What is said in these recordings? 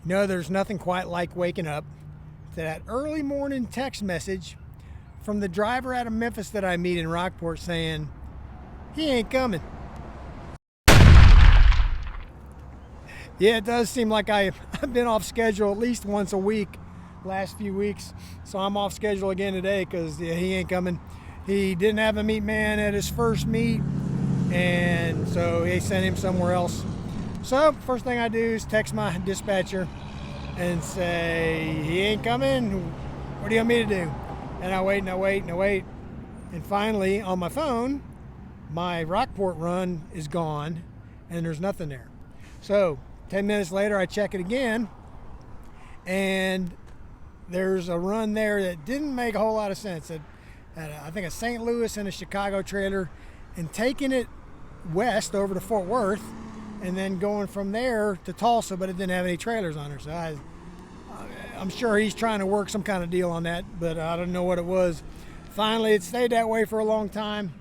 You know, there's nothing quite like waking up to that early morning text message from the driver out of Memphis that I meet in Rockport saying, he ain't coming. Yeah, it does seem like I've been off schedule at least once a week last few weeks. So I'm off schedule again today because he ain't coming. He didn't have a meet man at his first meet, and so they sent him somewhere else. So first thing I do is text my dispatcher and say, he ain't coming. What do you want me to do? And I wait and I wait and I wait. And finally, on my phone, my Rockport run is gone and there's nothing there. So 10 minutes later, I check it again, and there's a run there that didn't make a whole lot of sense. I think a St. Louis and a Chicago trailer, and taking it west over to Fort Worth, and then going from there to Tulsa, but it didn't have any trailers on it. So I'm sure he's trying to work some kind of deal on that, but I don't know what it was. Finally, it stayed that way for a long time,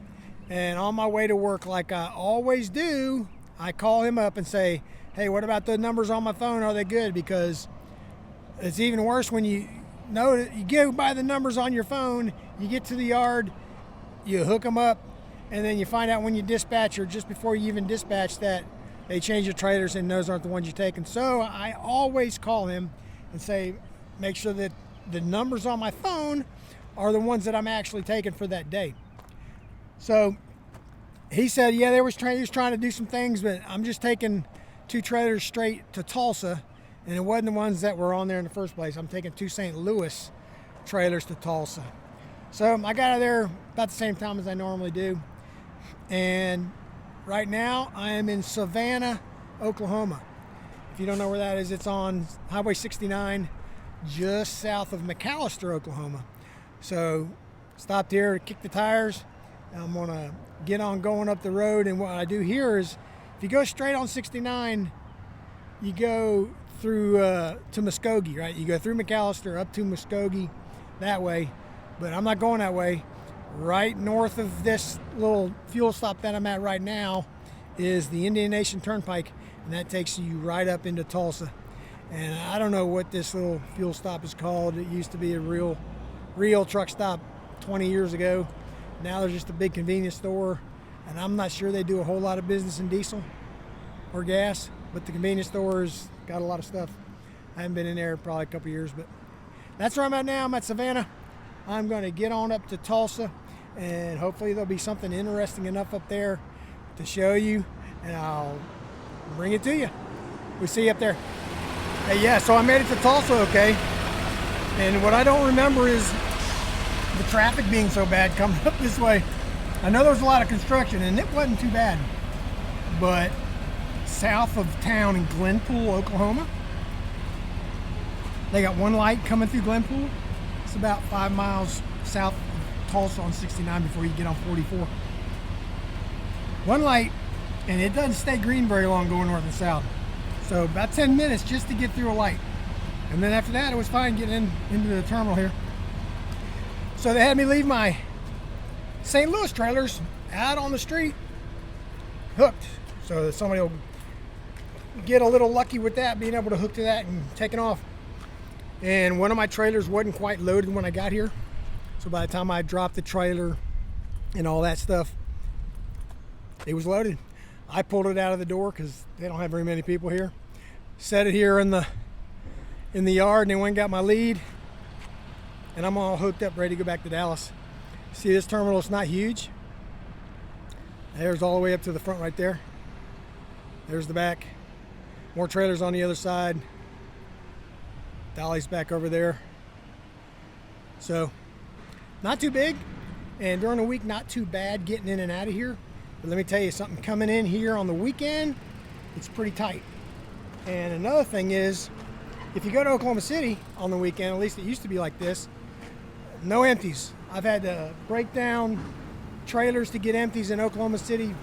and on my way to work, like I always do, I call him up and say, hey, what about the numbers on my phone? Are they good? Because it's even worse when you know that you go by the numbers on your phone, you get to the yard, you hook them up, and then you find out when you dispatch, or just before you even dispatch, that they change the trailers and those aren't the ones you're taking. So I always call him and say, make sure that the numbers on my phone are the ones that I'm actually taking for that day. So he said, yeah, he was trying to do some things, but I'm just taking 2 trailers straight to Tulsa, and it wasn't the ones that were on there in the first place. I'm taking 2 St. Louis trailers to Tulsa. So I got out of there about the same time as I normally do, and right now I am in Savannah, Oklahoma. If you don't know where that is, it's on Highway 69, just south of McAlester, Oklahoma. So stopped here to kick the tires. I'm gonna get on going up the road, and what I do here is, if you go straight on 69, you go through to Muskogee, right? You go through McAlester up to Muskogee that way, but I'm not going that way. Right north of this little fuel stop that I'm at right now is the Indian Nation Turnpike, and that takes you right up into Tulsa. And I don't know what this little fuel stop is called. It used to be a real truck stop 20 years ago. Now there's just a big convenience store, and I'm not sure they do a whole lot of business in diesel or gas, but the convenience store's got a lot of stuff. I haven't been in there probably a couple years, but that's where I'm at now. I'm at Savannah. I'm going to get on up to Tulsa, and hopefully there'll be something interesting enough up there to show you, and I'll bring it to you. We'll see you up there. Hey, yeah, so I made it to Tulsa okay, and what I don't remember is the traffic being so bad coming up this way. I know there was a lot of construction, and it wasn't too bad, but south of town in Glenpool, Oklahoma, they got one light coming through Glenpool. It's about 5 miles south of Tulsa on 69 before you get on 44. One light, and it doesn't stay green very long going north and south. So about 10 minutes just to get through a light. And then after that, it was fine getting into the terminal here. So they had me leave my St. Louis trailers out on the street, hooked. So that somebody will get a little lucky with that, being able to hook to that and taking off. And one of my trailers wasn't quite loaded when I got here. So by the time I dropped the trailer and all that stuff, it was loaded. I pulled it out of the door because they don't have very many people here. Set it here in the yard, and then went and got my lead. And I'm all hooked up, ready to go back to Dallas. See, this terminal is not huge. There's all the way up to the front right there. There's the back. More trailers on the other side. Dolly's back over there. So, not too big. And during the week, not too bad getting in and out of here. But let me tell you something, coming in here on the weekend, it's pretty tight. And another thing is, if you go to Oklahoma City on the weekend, at least it used to be like this, no empties. I've had to break down trailers to get empties in Oklahoma City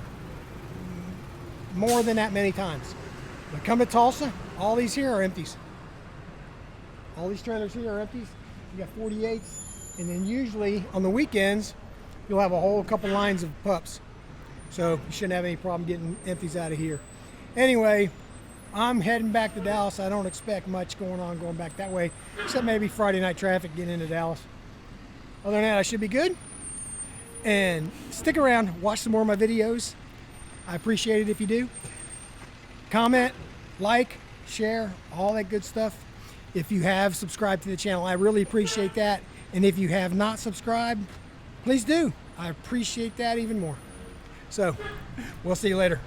more than that many times. But come to Tulsa, all these here are empties. All these trailers here are empties. You got 48s, and then usually on the weekends, you'll have a whole couple lines of pups. So you shouldn't have any problem getting empties out of here. Anyway, I'm heading back to Dallas. I don't expect much going back that way, except maybe Friday night traffic getting into Dallas. Other than that, I should be good. And stick around, watch some more of my videos. I appreciate it if you do. Comment, like, share, all that good stuff. If you have subscribed to the channel, I really appreciate that. And if you have not subscribed, please do. I appreciate that even more. So, we'll see you later.